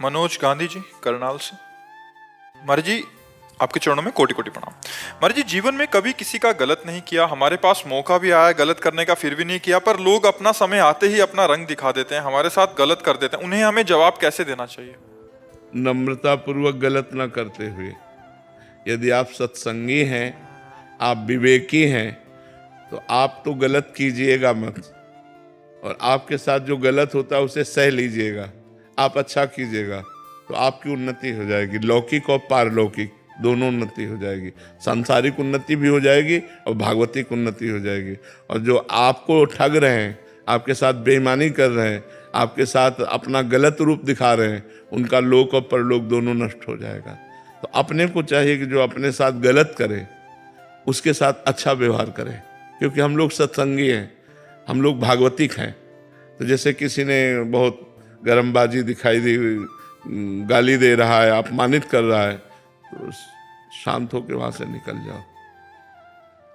मनोज गांधी जी करनाल से। महाराज जी आपके चरणों में कोटि कोटि प्रणाम। महाराज जी जीवन में कभी किसी का गलत नहीं किया, हमारे पास मौका भी आया गलत करने का फिर भी नहीं किया, पर लोग अपना समय आते ही अपना रंग दिखा देते हैं, हमारे साथ गलत कर देते हैं, उन्हें हमें जवाब कैसे देना चाहिए? नम्रता पूर्वक गलत न करते हुए, यदि आप सत्संगी हैं, आप विवेकी हैं, तो आप तो गलत कीजिएगा मत, और आपके साथ जो गलत होता है उसे सह लीजिएगा। आप अच्छा कीजिएगा तो आपकी उन्नति हो जाएगी, लौकिक और पारलौकिक दोनों उन्नति हो जाएगी। सांसारिक उन्नति भी हो जाएगी और भागवतिक उन्नति हो जाएगी। और जो आपको ठग रहे हैं, आपके साथ बेईमानी कर रहे हैं, आपके साथ अपना गलत रूप दिखा रहे हैं, उनका लोक और परलोक दोनों नष्ट हो जाएगा। तो अपने को चाहिए कि जो अपने साथ गलत करे उसके साथ अच्छा व्यवहार करें, क्योंकि हम लोग सत्संगी हैं, हम लोग भागवतिक हैं। तो जैसे किसी ने बहुत गरमबाजी दिखाई दी, गाली दे रहा है, अपमानित कर रहा है, तो शांत होकर वहां से निकल जाओ।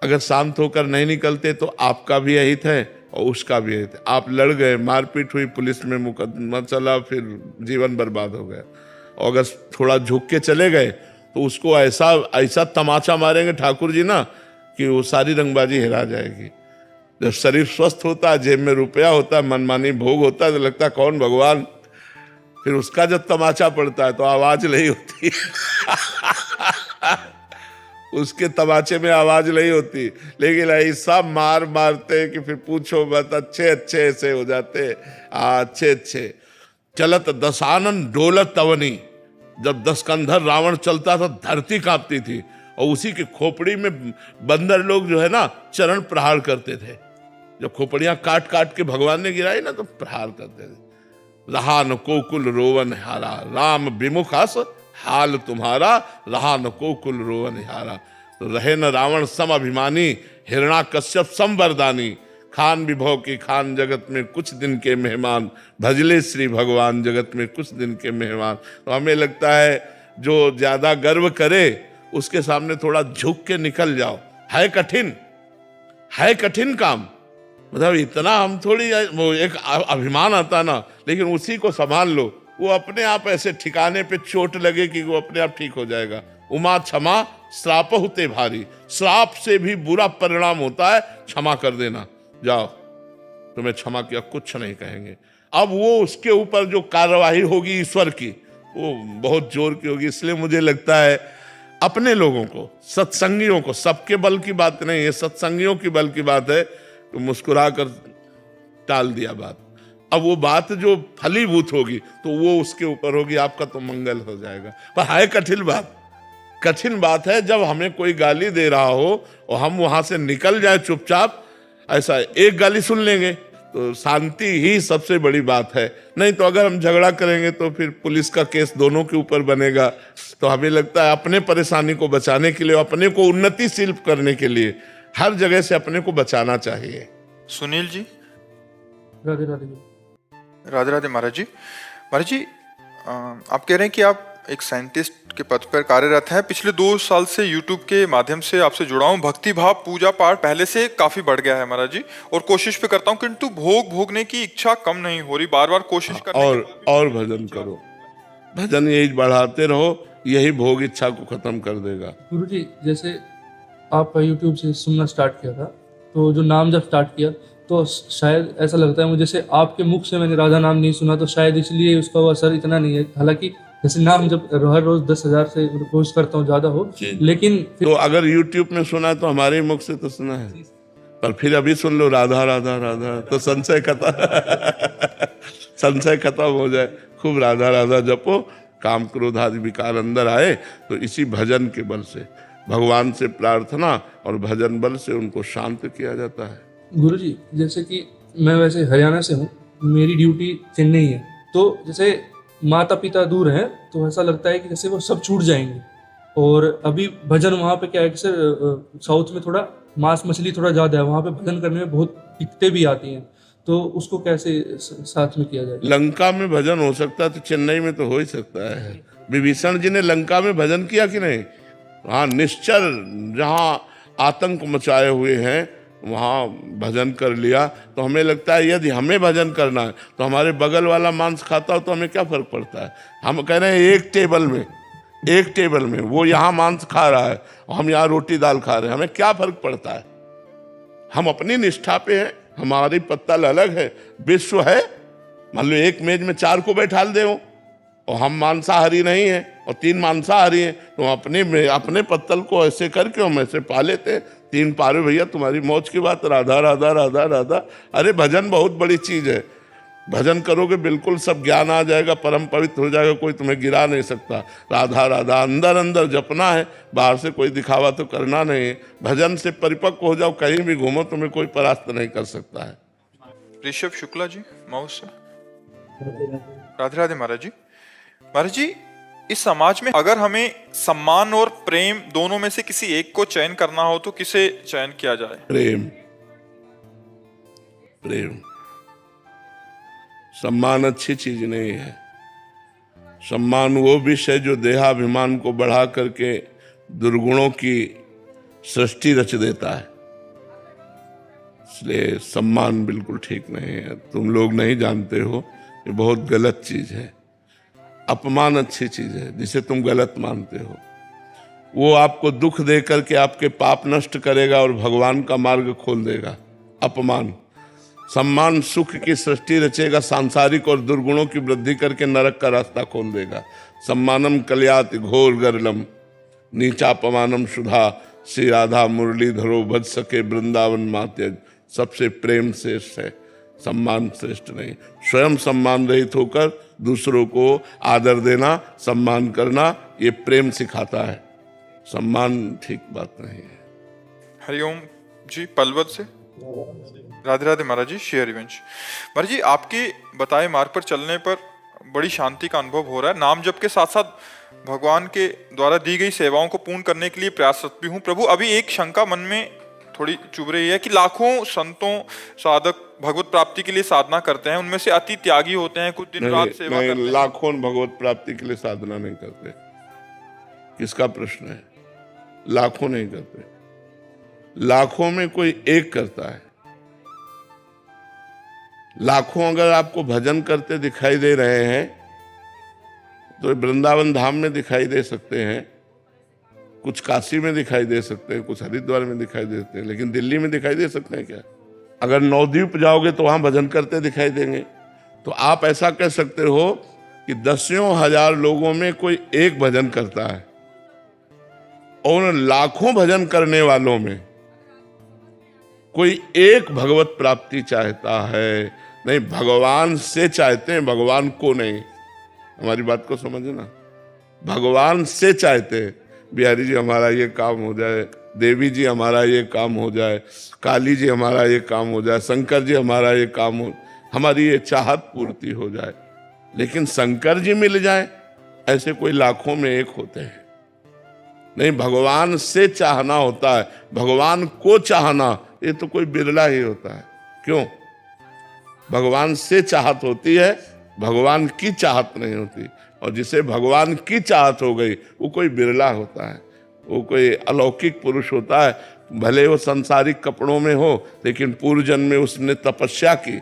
अगर शांत होकर नहीं निकलते तो आपका भी अहित है और उसका भी अहित है। आप लड़ गए, मारपीट हुई, पुलिस में मुकदमा चला, फिर जीवन बर्बाद हो गया। और अगर थोड़ा झुक के चले गए तो उसको ऐसा ऐसा तमाचा मारेंगे ठाकुर जी ना कि वो सारी रंगबाजी हिरा जाएगी। जब शरीर स्वस्थ होता है, जेब में रुपया होता है, मनमानी भोग होता है, तो लगता है कौन भगवान। फिर उसका जब तमाचा पड़ता है तो आवाज नहीं होती उसके तमाचे में आवाज नहीं होती, लेकिन ऐसा मार मारते कि फिर पूछो मत। अच्छे अच्छे ऐसे हो जाते, अच्छे अच्छे। चलत दशानन डोलत तवनी, जब 10 कंधर रावण चलता था धरती कांपती थी, और उसी की खोपड़ी में बंदर लोग जो है ना चरण प्रहार करते थे। जब खोपड़ियां काट काट के भगवान ने गिराई ना तो प्रहार करते थे। रहा न कोकुल रोवन हारा, राम विमुख हस हाल तुम्हारा, रहा न कोकुल रोवन हारा। तो रहे न रावण सम अभिमानी, हिरणा कश्यप सम वरदानी। खान विभव की खान जगत में कुछ दिन के मेहमान, भजले श्री भगवान जगत में कुछ दिन के मेहमान। तो हमें लगता है जो ज्यादा गर्व करे उसके सामने थोड़ा झुक के निकल जाओ। है कठिन काम, मतलब इतना हम थोड़ी, वो एक अभिमान आता ना, लेकिन उसी को संभाल लो, वो अपने आप ऐसे ठिकाने पे चोट लगे कि वो अपने आप ठीक हो जाएगा। उमा क्षमा श्राप होते भारी, श्राप से भी बुरा परिणाम होता है क्षमा कर देना। जाओ, तुम्हें क्षमा किया, कुछ नहीं कहेंगे। अब वो उसके ऊपर जो कार्यवाही होगी ईश्वर की, वो बहुत जोर की होगी। इसलिए मुझे लगता है अपने लोगों को, सत्संगियों को, सबके बल की बात नहीं है, सत्संगियों की बल की बात है, तो मुस्कुरा कर टाल दिया बात। अब वो बात जो फलीभूत होगी तो वो उसके ऊपर होगी, आपका तो मंगल हो जाएगा। पर है कठिन बात है जब हमें कोई गाली दे रहा हो और हम वहां से निकल जाए चुपचाप। ऐसा एक गाली सुन लेंगे तो शांति ही सबसे बड़ी बात है। नहीं तो अगर हम झगड़ा करेंगे तो फिर पुलिस का केस दोनों के ऊपर बनेगा। तो हमें लगता है अपने परेशानी को बचाने के लिए, अपने को उन्नतिशील करने के लिए हर जगह से अपने को बचाना चाहिए। सुनील जी। राधे राधे। राधे राधे महाराज जी। महाराज जी आप कह रहे हैं कि आप एक साइंटिस्ट के पद पर कार्यरत हैं। पिछले 2 साल से यूट्यूब के माध्यम से आपसे जुड़ा हूँ। भक्ति भाव पूजा पाठ पहले से काफी बढ़ गया है महाराज जी, और कोशिश भी करता हूँ, किंतु भोग भोगने की इच्छा कम नहीं हो रही। बार बार कोशिश करने और भजन करो, भजन यही बढ़ाते रहो, यही भोग इच्छा को खत्म कर देगा। गुरु जी जैसे आपका यूट्यूब से सुनना स्टार्ट किया था, तो जो नाम जब स्टार्ट किया तो शायद ऐसा लगता है मुझे, जैसे आपके मुख से मैंने राधा नाम नहीं सुना, तो शायद इसलिए उसका वो असर इतना नहीं है। हालांकि जैसे नाम जब हर रोज 10,000 से कोशिश करता हूँ ज्यादा हो, लेकिन तो अगर यूट्यूब में सुना है तो हमारे मुख से तो सुना है, पर फिर अभी सुन लो राधा राधा राधा, तो संशय खत्म हो जाए। खूब राधा राधा जपो, काम क्रोध आदि विकार अंदर आए तो इसी भजन के बल से, भगवान से प्रार्थना और भजन बल से उनको शांत किया जाता है। गुरुजी जैसे कि मैं वैसे हरियाणा से हूँ, मेरी ड्यूटी चेन्नई है, तो जैसे माता पिता दूर हैं तो ऐसा लगता है कि जैसे वो सब छूट जाएंगे। और अभी भजन वहाँ पे क्या है कि सर साउथ में थोड़ा मांस मछली थोड़ा ज़्यादा है, वहाँ पे भजन करने में बहुत दिक्कतें भी आती हैं, तो उसको कैसे साथ में किया जाए? लंका में भजन हो सकता है तो चेन्नई में तो हो ही सकता है। विभीषण जी ने लंका में भजन किया कि नहीं? हाँ, निश्चर जहाँ आतंक मचाए हुए हैं वहाँ भजन कर लिया, तो हमें लगता है यदि हमें भजन करना है तो हमारे बगल वाला मांस खाता हो तो हमें क्या फर्क पड़ता है। हम कह रहे हैं एक टेबल में वो यहाँ मांस खा रहा है और हम यहाँ रोटी दाल खा रहे हैं, हमें क्या फर्क पड़ता है। हम अपनी निष्ठा पे हैं, हमारी पत्तल अलग है, विश्व है। मान लो एक मेज में 4 को बैठाल दे हो और हम मांसाहारी नहीं हैं और 3 मांसाहारी हैं, तो अपने पत्तल को ऐसे करके हम ऐसे पा लेते हैं। 3 पारे भैया, तुम्हारी मौज की बात, राधा राधा राधा राधा। अरे भजन बहुत बड़ी चीज है, भजन करोगे बिल्कुल सब ज्ञान आ जाएगा, परम पवित्र हो जाएगा, कोई तुम्हें गिरा नहीं सकता। राधा राधा अंदर अंदर जपना है, बाहर से कोई दिखावा तो करना नहीं है। भजन से परिपक्व हो जाओ, कहीं भी घूमो तुम्हें कोई परास्त नहीं कर सकता है। ऋषभ शुक्ला जी मऊ से। राधे राधे महाराज जी। महाराज जी, इस समाज में अगर हमें सम्मान और प्रेम दोनों में से किसी एक को चयन करना हो तो किसे चयन किया जाए? प्रेम। सम्मान अच्छी चीज नहीं है। सम्मान वो विष है जो देहाभिमान को बढ़ा करके दुर्गुणों की सृष्टि रच देता है। इसलिए सम्मान बिल्कुल ठीक नहीं है। तुम लोग नहीं जानते हो, ये बहुत गलत चीज है। अपमान अच्छी चीज है, जिसे तुम गलत मानते हो। वो आपको दुख दे करके आपके पाप नष्ट करेगा और भगवान का मार्ग खोल देगा। अपमान। सम्मान सुख की सृष्टि रचेगा, सांसारिक और दुर्गुणों की वृद्धि करके नरक का रास्ता खोल देगा। सम्मानम कल्याति घोर गरलम नीचापमानम सुधा, श्री राधा मुरलीधरो भज सके वृंदावन मात्यज। सबसे प्रेम श्रेष्ठ है, सम्मान श्रेष्ठ नहीं। स्वयं सम्मान रहित होकर दूसरों को आदर देना, सम्मान करना, ये प्रेम सिखाता है। सम्मान ठीक बात नहीं है। हरिओम जी पलवल से। राधे राधे महाराज जी। Share revenge. महाराज जी, आपके बताए मार्ग पर चलने पर बड़ी शांति का अनुभव हो रहा है। नाम जप के साथ साथ भगवान के द्वारा दी गई सेवाओं को पूर्ण करने के लिए प्रयासरत भी हूँ। प्रभु, अभी एक शंका मन में थोड़ी चुभ रही है कि लाखों संतों साधक भगवत प्राप्ति के लिए साधना करते हैं, उनमें से अति त्यागी होते हैं, कुछ दिन रात सेवा करते हैं। लाखों भगवत प्राप्ति के लिए साधना नहीं करते। किसका प्रश्न है? लाखों नहीं करते, लाखों में कोई एक करता है। लाखों अगर आपको भजन करते दिखाई दे रहे हैं तो वृंदावन धाम में दिखाई दे सकते हैं, कुछ काशी में दिखाई दे सकते हैं, कुछ हरिद्वार में दिखाई देते हैं, लेकिन दिल्ली में दिखाई दे सकते हैं क्या? अगर नवद्वीप जाओगे तो वहां भजन करते दिखाई देंगे। तो आप ऐसा कह सकते हो कि दसियों हजार लोगों में कोई एक भजन करता है और लाखों भजन करने वालों में कोई एक भगवत प्राप्ति चाहता है। नहीं, भगवान से चाहते हैं, भगवान को नहीं। हमारी बात को समझना, भगवान से चाहते हैं। बिहारी जी हमारा ये काम हो जाए, देवी जी हमारा ये काम हो जाए, काली जी हमारा ये काम हो जाए, शंकर जी हमारा ये काम हो, हमारी ये चाहत पूर्ति हो जाए। लेकिन शंकर जी मिल जाए ऐसे कोई लाखों में एक होते हैं। नहीं, भगवान से चाहना होता है, भगवान को चाहना ये तो कोई बिरला ही होता है। क्यों? भगवान से चाहत होती है, भगवान की चाहत नहीं होती। और जिसे भगवान की चाहत हो गई वो कोई बिरला होता है, वो कोई अलौकिक पुरुष होता है। भले वो संसारिक कपड़ों में हो, लेकिन पूर्व जन्म में उसने तपस्या की,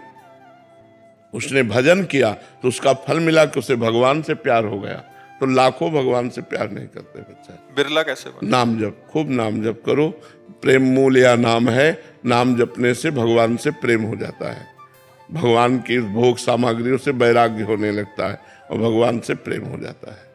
उसने भजन किया, तो उसका फल मिला कि उसे भगवान से प्यार हो गया। तो लाखों भगवान से प्यार नहीं करते बच्चा। बिरला कैसे बने? नाम जप, खूब नाम जप करो। प्रेम मूल या नाम है, नाम जपने से भगवान से प्रेम हो जाता है, भगवान की भोग सामग्रियों से वैराग्य होने लगता है और भगवान से प्रेम हो जाता है।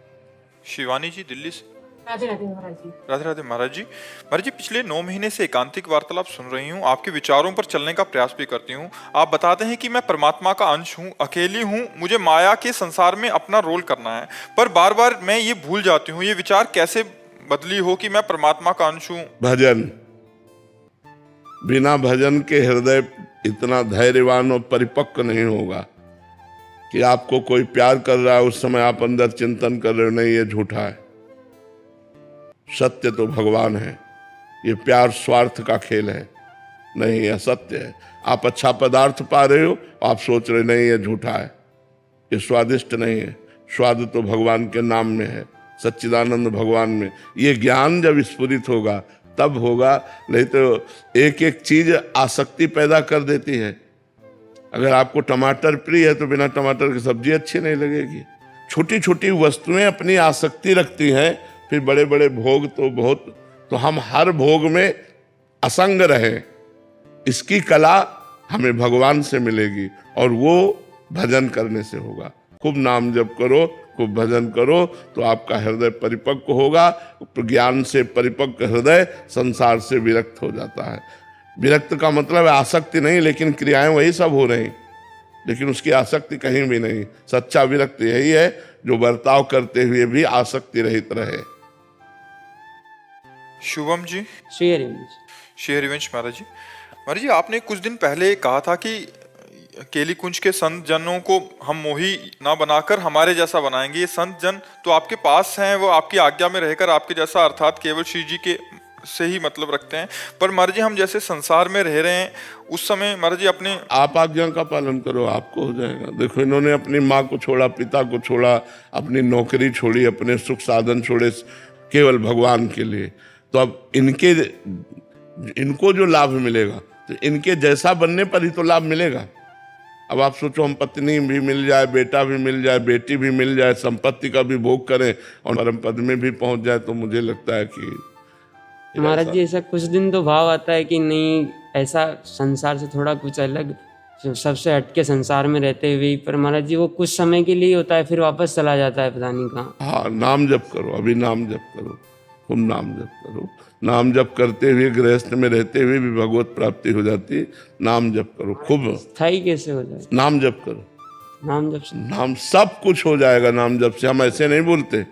शिवानी जी दिल्ली से। राधे राधे महाराज जी। राधे राधे महाराज जी। महाराज जी, पिछले 9 महीने से एकांतिक वार्तालाप सुन रही हूँ, आपके विचारों पर चलने का प्रयास भी करती हूँ। आप बताते हैं कि मैं परमात्मा का अंश हूँ, अकेली हूँ, मुझे माया के संसार में अपना रोल करना है, पर बार बार मैं ये भूल जाती हूँ। ये विचार कैसे बदली हो कि मैं परमात्मा का अंश हूँ? भजन। बिना भजन के हृदय इतना धैर्यवान और परिपक्व नहीं होगा कि आपको कोई प्यार कर रहा है, उस समय आप अंदर चिंतन कर रहे हो नहीं ये झूठा है, सत्य तो भगवान है, ये प्यार स्वार्थ का खेल है, नहीं यह सत्य है। आप अच्छा पदार्थ पा रहे हो, आप सोच रहे नहीं ये झूठा है, ये स्वादिष्ट नहीं है। स्वाद तो भगवान के नाम में है, सच्चिदानंद भगवान में। ये ज्ञान जब स्फुरित होगा तब होगा, नहीं तो एक एक चीज आसक्ति पैदा कर देती है। अगर आपको टमाटर प्रिय है तो बिना टमाटर की सब्जी अच्छी नहीं लगेगी। छोटी छोटी वस्तुएं अपनी आसक्ति रखती हैं, फिर बड़े बड़े भोग तो बहुत। तो हम हर भोग में असंग रहें, इसकी कला हमें भगवान से मिलेगी और वो भजन करने से होगा। खूब नाम जप करो, खूब भजन करो, तो आपका हृदय परिपक्व होगा। ज्ञान से परिपक्व हृदय संसार से विरक्त हो जाता है। विरक्त का मतलब है आसक्ति नहीं, लेकिन क्रियाएं वही सब हो रही, लेकिन उसकी आसक्ति कहीं भी नहीं। सच्चा विरक्त यही है जो बर्ताव करते हुए भी आसक्ति रहित रहे। शुभम जी। श्री हरिवंश। श्री हरिवंश महाराज जी, महाराज जी आपने कुछ दिन पहले कहा था कि केली कुंज के संत जनों को हम मोही ना बनाकर हमारे जैसा बनाएंगे। ये संत जन तो आपके पास हैं, वो आपकी आज्ञा में रहकर आपके जैसा अर्थात केवल श्री जी के से ही मतलब रखते हैं। पर महाराज जी हम जैसे संसार में रह रहे हैं उस समय महाराज जी अपने आप आज्ञा का पालन करो, आपको हो जाएगा। देखो इन्होंने अपनी माँ को छोड़ा, पिता को छोड़ा, अपनी नौकरी छोड़ी, अपने सुख साधन छोड़े केवल भगवान के लिए। तो अब इनको जो लाभ मिलेगा तो इनके जैसा बनने पर ही तो लाभ मिलेगा। अब आप सोचो हम पत्नी भी मिल जाए, बेटा भी मिल जाए, बेटी भी मिल जाए, संपत्ति का भी भोग करें और परम पद में भी पहुंच जाए, तो मुझे लगता है कि महाराज जी ऐसा कुछ दिन तो भाव आता है कि नहीं, ऐसा संसार से थोड़ा कुछ अलग, सबसे हटके संसार में रहते हुए। पर महाराज जी वो कुछ समय के लिए होता है, फिर वापस चला जाता है, पता नहीं कहाँ। हाँ, नाम जप करो, अभी नाम जप करो, खूब नाम जप करो। नाम जप करते हुए गृहस्थ में रहते हुए भी भगवत प्राप्ति हो जाती है। नाम जप करो खूब। स्थायी कैसे हो जाए? नाम जप करो, नाम जब से नाम सब कुछ हो जाएगा। नाम जप से हम ऐसे नहीं बोलते,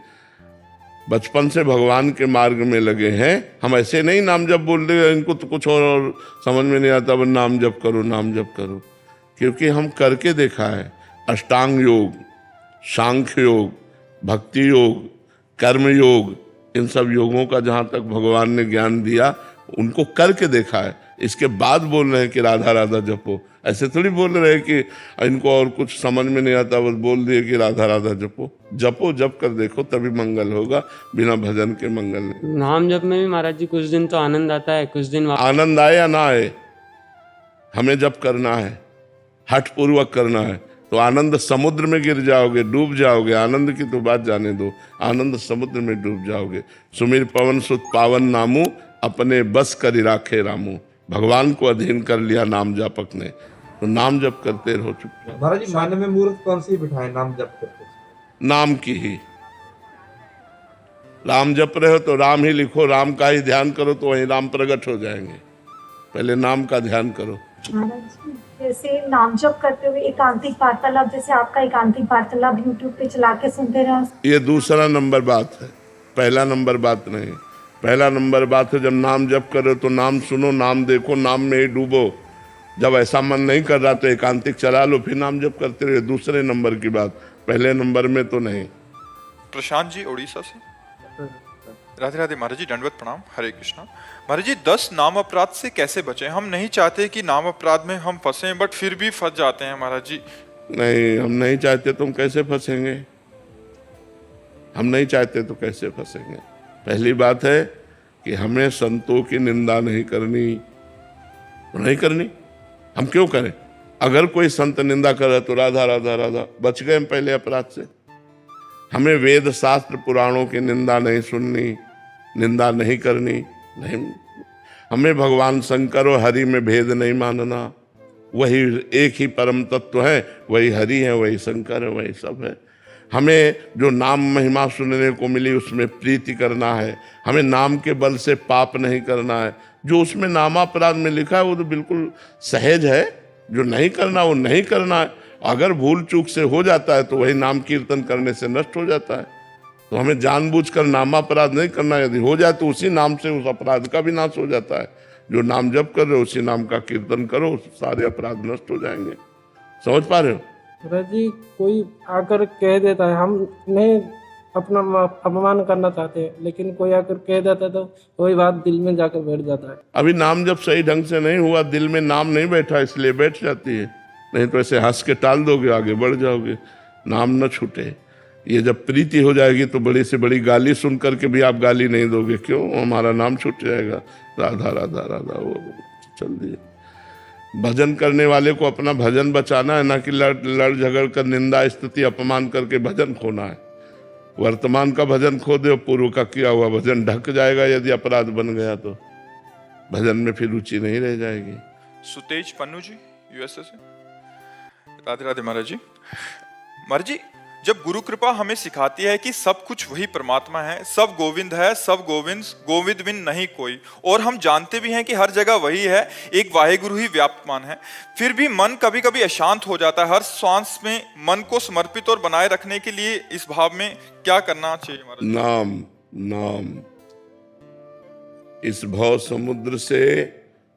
बचपन से भगवान के मार्ग में लगे हैं, हम ऐसे नहीं नाम जप बोल रहे। इनको तो कुछ और समझ में नहीं आता, बस नाम जप करो, नाम जप करो। क्योंकि हम करके देखा है, अष्टांग योग, सांख्य योग, भक्ति योग, कर्म योग, इन सब योगों का जहाँ तक भगवान ने ज्ञान दिया उनको करके देखा है। इसके बाद बोल रहे हैं कि राधा राधा जपो। ऐसे थोड़ी बोल रहे हैं कि इनको और कुछ समझ में नहीं आता, बस बोल दिए कि राधा राधा जपो। जपो, जप कर देखो, तभी मंगल होगा, बिना भजन के मंगल नहीं। नाम जप में भी महाराज जी कुछ दिन तो आनंद आता है, कुछ दिन आनंद आए या ना आए, हमें जप करना है, हठ पूर्वक करना है। तो आनंद समुद्र में गिर जाओगे, डूब जाओगे। आनंद की तो बात जाने दो, आनंद समुद्र में डूब जाओगे। सुमिर पवन सुत पावन नामू, अपने बस करि राखे रामू। भगवान को अधीन कर लिया नाम जापक ने, तो नाम जप करते रहो चुपचाप। महाराज जी मन में मूर्ख कौन सी बिठाए नाम जप करते? नाम की ही। राम जप रहे हो तो राम ही लिखो, राम का ही ध्यान करो, तो वहीं राम प्रकट हो जाएंगे। पहले नाम का ध्यान करो। महाराज जी जैसे नाम जप करते हुए एकांतिक वार्तालाप, जैसे आपका एकांतिक वार्तालाप यूट्यूब पे चला के सुनते रहो, ये दूसरा नंबर बात है, पहला नंबर बात नहीं। पहला नंबर बात है जब नाम जप करो तो नाम सुनो, नाम देखो, नाम में ही डूबो। जब ऐसा मन नहीं कर रहा तो एकांतिक चला लो, फिर नाम जप करते रहो। दूसरे नंबर की बात, पहले नंबर में तो नहीं। प्रशांत जी उड़ीसा से। राधे राधे महाराज जी, दंडवत प्रणाम, हरे कृष्णा। महाराज जी 10 नाम अपराध से कैसे बचें? हम नहीं चाहते कि नाम अपराध में हम फंसें, बट फिर भी फंस जाते हैं महाराज जी। नहीं, हम नहीं चाहते तो हम कैसे फंसेंगे? हम नहीं चाहते तो कैसे फंसेंगे? पहली बात है कि हमें संतों की निंदा नहीं करनी, नहीं करनी। हम क्यों करें? अगर कोई संत निंदा करे तो राधा राधा राधा, बच गए हम पहले अपराध से। हमें वेद शास्त्र पुराणों की निंदा नहीं सुननी, निंदा नहीं करनी, नहीं। हमें भगवान शंकर और हरि में भेद नहीं मानना। वही एक ही परम तत्व है, वही हरि है, वही शंकर है, वही सब है। हमें जो नाम महिमा सुनने को मिली उसमें प्रीति करना है। हमें नाम के बल से पाप नहीं करना है। जो उसमें नामापराध में लिखा है वो तो बिल्कुल सहज है, जो नहीं करना वो नहीं करना है। अगर भूल चूक से हो जाता है तो वही नाम कीर्तन करने से नष्ट हो जाता है। तो हमें जानबूझकर नामापराध नहीं करना। यदि हो जाए तो उसी नाम से उस अपराध का भी नाश हो जाता है। जो नाम जप कर रहे हो उसी नाम का कीर्तन करो, सारे अपराध नष्ट हो जाएंगे। समझ पा रहे हो? महाराज जी कोई आकर कह देता है, हम नहीं अपना अपमान करना चाहते हैं, लेकिन कोई आकर कह देता है तो वही बात दिल में जाकर बैठ जाता है। अभी नाम जब सही ढंग से नहीं हुआ, दिल में नाम नहीं बैठा, इसलिए बैठ जाती है। नहीं तो ऐसे हंस के टाल दोगे, आगे बढ़ जाओगे। नाम न छूटे, ये जब प्रीति हो जाएगी तो बड़ी से बड़ी गाली सुन करके भी आप गाली नहीं दोगे, क्यों? हमारा नाम छूट जाएगा, राधा राधा राधा, वो चल दिए। भजन करने वाले को अपना भजन बचाना है, ना कि लड़ झगड़ कर निंदा स्तुति अपमान करके भजन खोना है। वर्तमान का भजन खो दे, पूर्व का किया हुआ भजन ढक जाएगा। यदि अपराध बन गया तो भजन में फिर रुचि नहीं रह जाएगी। सुतेज पन्नू जी यूएसए से। राधे राधे महाराज जी। महाराज जी, जब गुरु कृपा हमें सिखाती है कि सब कुछ वही परमात्मा है, सब गोविंद है, सब गोविंद बिन नहीं कोई, और हम जानते भी हैं कि हर जगह वही है, एक वाहेगुरु ही व्याप्तमान है, फिर भी मन कभी कभी अशांत हो जाता है। हर श्वास में मन को समर्पित और बनाए रखने के लिए इस भाव में क्या करना चाहिए महाराज? नाम नाम। इस भव समुद्र से,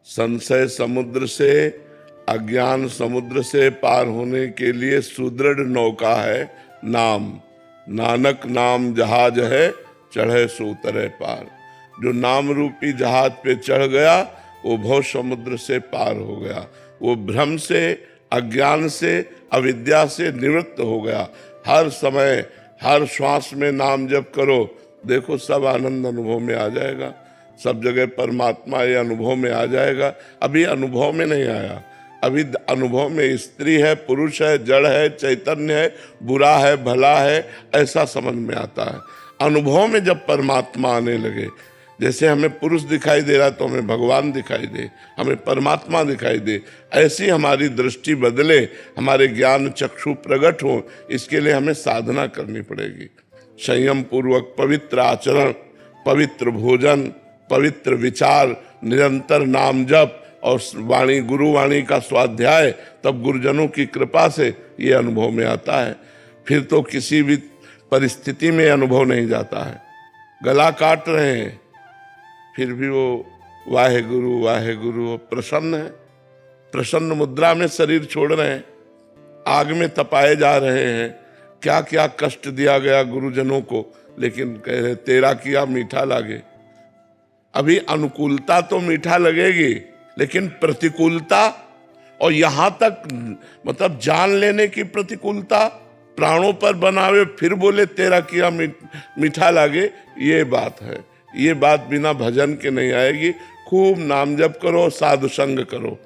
संशय समुद्र से, अज्ञान समुद्र से पार होने के लिए सुदृढ़ नौका है नाम। नानक नाम जहाज है, चढ़े सो उतरे पार। जो नाम रूपी जहाज पे चढ़ गया वो भव समुद्र से पार हो गया, वो भ्रम से, अज्ञान से, अविद्या से निवृत्त हो गया। हर समय हर श्वास में नाम जप करो, देखो सब आनंद अनुभव में आ जाएगा, सब जगह परमात्मा ये अनुभव में आ जाएगा। अभी अनुभव में नहीं आया, अभी अनुभव में स्त्री है, पुरुष है, जड़ है, चैतन्य है, बुरा है, भला है, ऐसा समझ में आता है। अनुभव में जब परमात्मा आने लगे, जैसे हमें पुरुष दिखाई दे रहा तो हमें भगवान दिखाई दे, हमें परमात्मा दिखाई दे, ऐसी हमारी दृष्टि बदले, हमारे ज्ञान चक्षु प्रकट हो, इसके लिए हमें साधना करनी पड़ेगी। संयम पूर्वक पवित्र आचरण, पवित्र भोजन, पवित्र विचार, निरंतर नाम जप और वाणी, गुरु वाणी का स्वाध्याय, तब गुरुजनों की कृपा से ये अनुभव में आता है। फिर तो किसी भी परिस्थिति में अनुभव नहीं जाता है। गला काट रहे हैं फिर भी वो वाहे गुरु प्रसन्न है, प्रसन्न मुद्रा में शरीर छोड़ रहे हैं, आग में तपाए जा रहे हैं। क्या क्या कष्ट दिया गया गुरुजनों को, लेकिन कह रहे तेरा किया मीठा लागे। अभी अनुकूलता तो मीठा लगेगी, लेकिन प्रतिकूलता और यहाँ तक मतलब जान लेने की प्रतिकूलता, प्राणों पर बनावे फिर बोले तेरा किया मीठा लागे, ये बात है। ये बात बिना भजन के नहीं आएगी। खूब नाम जप करो, साधु संग करो,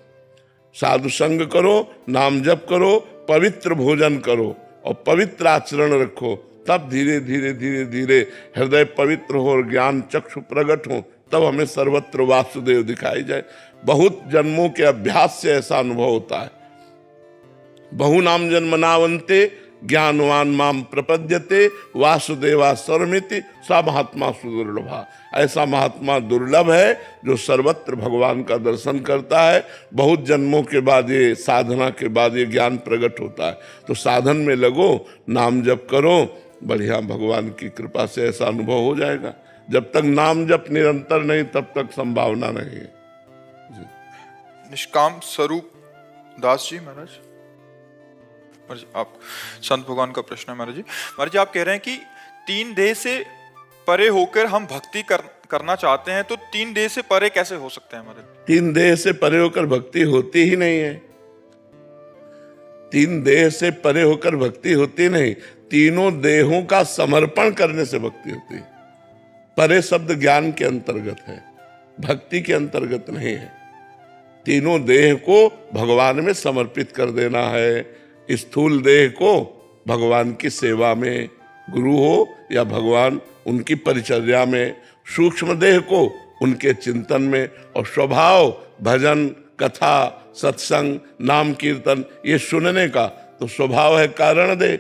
साधु संग करो, नाम जप करो, पवित्र भोजन करो और पवित्र आचरण रखो, तब धीरे धीरे धीरे धीरे हृदय पवित्र हो और ज्ञान चक्षु प्रकट हो, तब हमें सर्वत्र वासुदेव दिखाई जाए। बहुत जन्मों के अभ्यास से ऐसा अनुभव होता है। बहु नाम जन्मनावंते ज्ञानवान माम प्रपद्यते वासुदेवा सर्वमिति सा महात्मा सुदुर्लभा। ऐसा महात्मा दुर्लभ है जो सर्वत्र भगवान का दर्शन करता है। बहुत जन्मों के बाद ये साधना के बाद ये ज्ञान प्रकट होता है। तो साधन में लगो, नाम जप करो, बढ़िया भगवान की कृपा से ऐसा अनुभव हो जाएगा। जब तक नाम जप निरंतर नहीं तब तक संभावना नहीं है। निष्काम स्वरूप दास जी महाराज, आप संत भगवान का प्रश्न है महाराज जी। महाराज जी, आप कह रहे हैं कि 3 देह से परे होकर हम भक्ति करना चाहते हैं, तो 3 देह से परे कैसे हो सकते हैं महाराज? 3 देह से परे होकर भक्ति होती ही नहीं है। 3 देह से परे होकर भक्ति होती नहीं, तीनों देहों का समर्पण करने से भक्ति होती है। परे शब्द ज्ञान के अंतर्गत है, भक्ति के अंतर्गत नहीं है। तीनों देह को भगवान में समर्पित कर देना है। स्थूल देह को भगवान की सेवा में, गुरु हो या भगवान उनकी परिचर्या में, सूक्ष्म देह को उनके चिंतन में, और स्वभाव भजन, कथा, सत्संग, नाम कीर्तन ये सुनने का तो स्वभाव है कारण देह,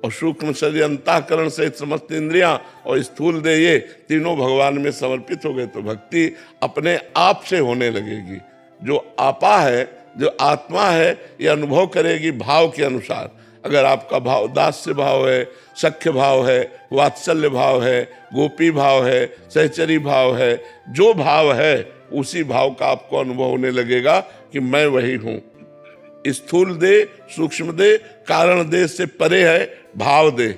और सूक्ष्म शरीर अंतःकरण से समस्त इंद्रियां और स्थूल देह ये तीनों भगवान में समर्पित हो गए तो भक्ति अपने आप से होने लगेगी। जो आपा है, जो आत्मा है, ये अनुभव करेगी भाव के अनुसार। अगर आपका भाव दास्य भाव है, सख्य भाव है, वात्सल्य भाव है, गोपी भाव है, सहचरी भाव है, जो भाव है उसी भाव का आपको अनुभव होने लगेगा कि मैं वही हूं। स्थूल देह, सूक्ष्म देह, कारण देह से परे है भाव देह।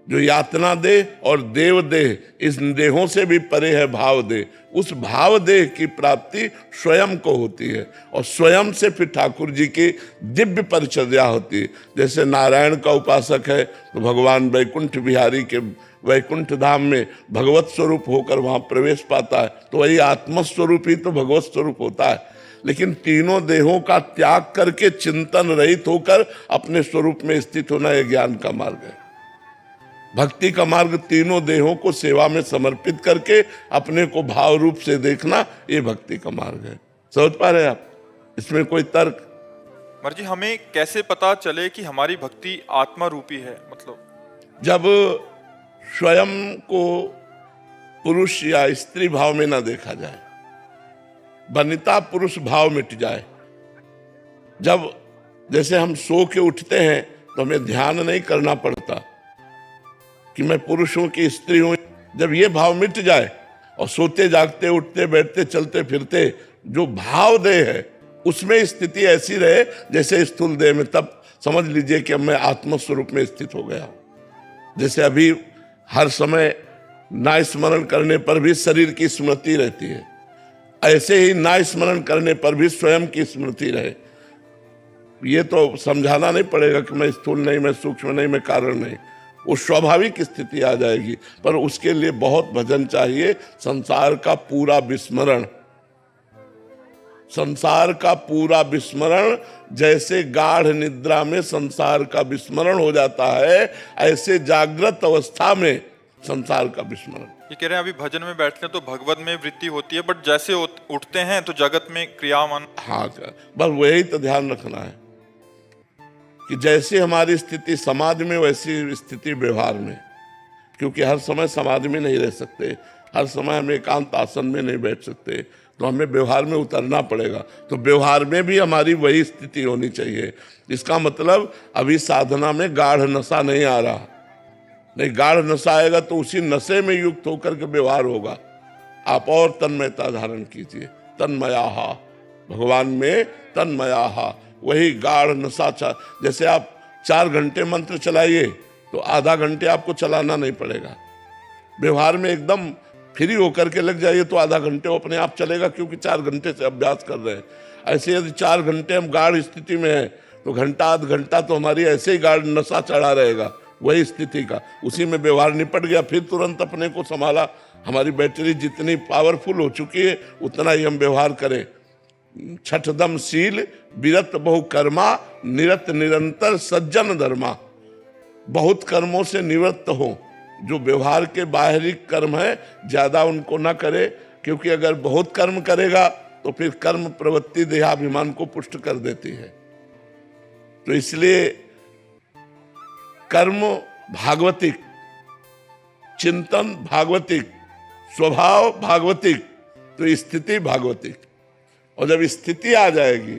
जो यातना देह और देव देह, इस देहों से भी परे है भाव देह। उस भाव देह की प्राप्ति स्वयं को होती है और स्वयं से फिर ठाकुर जी की दिव्य परिचर्या होती है। जैसे नारायण का उपासक है तो भगवान वैकुंठ बिहारी के वैकुंठ धाम में भगवत स्वरूप होकर वहां प्रवेश पाता है, तो वही आत्मस्वरूप ही तो भगवत स्वरूप होता है। लेकिन तीनों देहों का त्याग करके चिंतन रहित होकर अपने स्वरूप में स्थित होना यह ज्ञान का मार्ग है। भक्ति का मार्ग तीनों देहों को सेवा में समर्पित करके अपने को भाव रूप से देखना, ये भक्ति का मार्ग है। समझ पा रहे हैं आप? इसमें कोई तर्क? महाराज जी, हमें कैसे पता चले कि हमारी भक्ति आत्मा रूपी है? मतलब जब स्वयं को पुरुष या स्त्री भाव में ना देखा जाए, वनिता पुरुष भाव मिट जाए। जब जैसे हम सो के उठते हैं तो हमें ध्यान नहीं करना पड़ता कि मैं पुरुष हूं कि स्त्री हूं। जब ये भाव मिट जाए और सोते जागते उठते बैठते चलते फिरते जो भाव देह है उसमें स्थिति ऐसी रहे जैसे स्थूल देह में, तब समझ लीजिए कि अब मैं आत्मस्वरूप में स्थित हो गया हूं। जैसे अभी हर समय ना स्मरण करने पर भी शरीर की स्मृति रहती है, ऐसे ही ना स्मरण करने पर भी स्वयं की स्मृति रहे। ये तो समझाना नहीं पड़ेगा कि मैं स्थूल नहीं, मैं सूक्ष्म नहीं, मैं कारण नहीं। वो स्वाभाविक स्थिति आ जाएगी, पर उसके लिए बहुत भजन चाहिए। संसार का पूरा विस्मरण, संसार का पूरा विस्मरण, जैसे गाढ़ निद्रा में संसार का विस्मरण हो जाता है, ऐसे जागृत अवस्था में संसार का विस्मरण। ये कह रहे हैं अभी भजन में बैठते हैं तो भगवत में वृत्ति होती है, बट जैसे उठते हैं तो जगत में क्रियामान। हाँ, बस वही तो ध्यान रखना है कि जैसे हमारी स्थिति समाधि में वैसी स्थिति व्यवहार में, क्योंकि हर समय समाधि में नहीं रह सकते, हर समय हम एकांत आसन में नहीं बैठ सकते, तो हमें व्यवहार में उतरना पड़ेगा। तो व्यवहार में भी हमारी वही स्थिति होनी चाहिए। इसका मतलब अभी साधना में गाढ़ नशा नहीं आ रहा, नहीं, गाढ़ नशा आएगा तो उसी नशे में युक्त होकर के व्यवहार होगा। आप और तन्मयता धारण कीजिए, तन्मयाहा, भगवान में तन्मयाहा, वही गाढ़ नशा। जैसे आप 4 घंटे मंत्र चलाइए तो आधा घंटे आपको चलाना नहीं पड़ेगा। व्यवहार में एकदम फ्री होकर के लग जाइए तो आधा घंटे वो अपने आप चलेगा, क्योंकि 4 घंटे से अभ्यास कर रहे हैं। ऐसे यदि 4 घंटे हम गाढ़ स्थिति में हैं तो घंटा आध घंटा तो हमारी ऐसे ही गाढ़ नशा चढ़ा रहेगा वही स्थिति का, उसी में व्यवहार निपट गया, फिर तुरंत अपने को संभाला। हमारी बैटरी जितनी पावरफुल हो चुकी है उतना ही हम व्यवहार करें। छठदम शील विरत बहु कर्मा, निरत निरंतर सज्जन धर्मा। बहुत कर्मों से निवृत्त हो, जो व्यवहार के बाहरी कर्म है ज्यादा उनको ना करे, क्योंकि अगर बहुत कर्म करेगा तो फिर कर्म प्रवृत्ति देहाभिमान को पुष्ट कर देती है। तो इसलिए कर्म भागवतिक, चिंतन भागवतिक, स्वभाव भागवतिक, तो स्थिति भागवतिक। और जब स्थिति आ जाएगी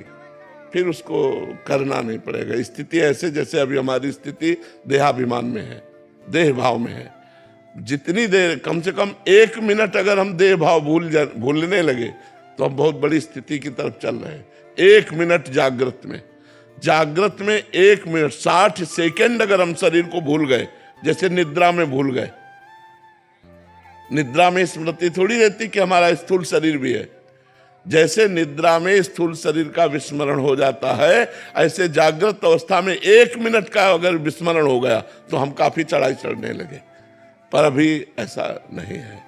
फिर उसको करना नहीं पड़ेगा। स्थिति ऐसे जैसे अभी हमारी स्थिति देहाभिमान में है, देह भाव में है। जितनी देर, कम से कम 1 मिनट अगर हम देह भाव भूलने लगे तो हम बहुत बड़ी स्थिति की तरफ चल रहे हैं। 1 मिनट जागृत में 1 मिनट 60 सेकंड अगर हम शरीर को भूल गए, जैसे निद्रा में भूल गए। निद्रा में स्मृति थोड़ी रहती कि हमारा स्थूल शरीर भी है। जैसे निद्रा में स्थूल शरीर का विस्मरण हो जाता है, ऐसे जागृत अवस्था में 1 मिनट का अगर विस्मरण हो गया तो हम काफी चढ़ाई चढ़ने लगे, पर अभी ऐसा नहीं है।